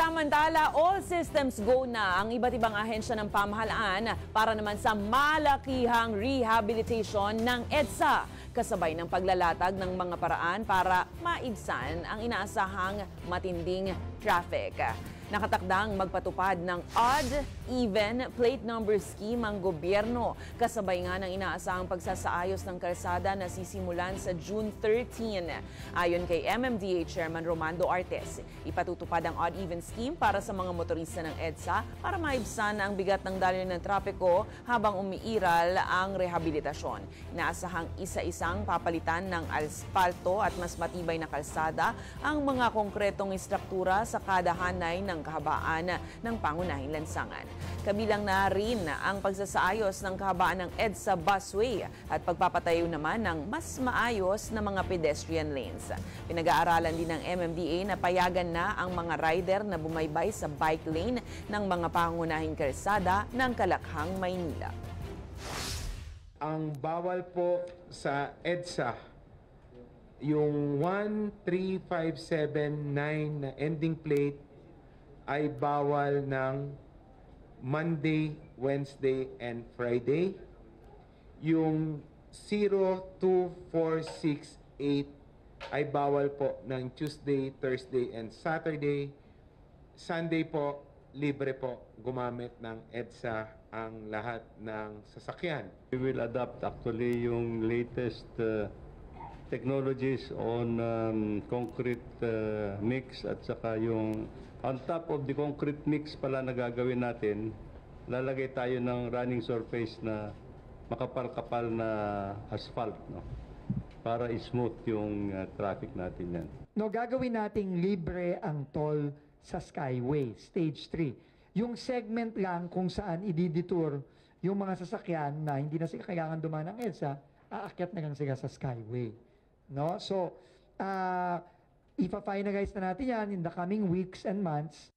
Samantala, all systems go na ang iba't ibang ahensya ng pamahalaan para naman sa malakihang rehabilitation ng EDSA, kasabay ng paglalatag ng mga paraan para maibsan ang inaasahang matinding traffic. Nakatakdang magpatupad ng odd-even plate number scheme ang gobyerno, kasabay nga ng inaasahang pagsasaayos ng kalsada na sisimulan sa June 13. Ayon kay MMDA Chairman Romando Artes, ipatutupad ang odd-even scheme para sa mga motorista ng EDSA para maibsan ang bigat ng daloy ng trapiko habang umiiral ang rehabilitasyon. Inaasahang isa-isang papalitan ng aspalto at mas matibay na kalsada ang mga konkretong istruktura sa kada hanay ng kahabaan ng pangunahing lansangan. Kabilang na rin ang pagsasaayos ng kahabaan ng EDSA busway at pagpapatayo naman ng mas maayos na mga pedestrian lanes. Pinag-aaralan din ng MMDA na payagan na ang mga rider na bumaybay sa bike lane ng mga pangunahing kalsada ng Kalakhang, Maynila. Ang bawal po sa EDSA, yung 13579 na ending plate ay bawal ng Monday, Wednesday, and Friday. Yung 02468 ay bawal po ng Tuesday, Thursday, and Saturday. Sunday po, libre po gumamit ng EDSA ang lahat ng sasakyan. We will adopt actually yung latest technologies on concrete mix at saka yung on top of the concrete mix pala na gagawin natin, lalagay tayo ng running surface na makapal-kapal na asphalt, no? Para smooth yung traffic natin yan. No, gagawin nating libre ang toll sa Skyway, Stage 3. Yung segment lang kung saan ididetour yung mga sasakyan na hindi na sila kailangan dumaan ng EDSA, aakyat na lang sila sa Skyway. No? So, ipa-finalize na natin yan in the coming weeks and months.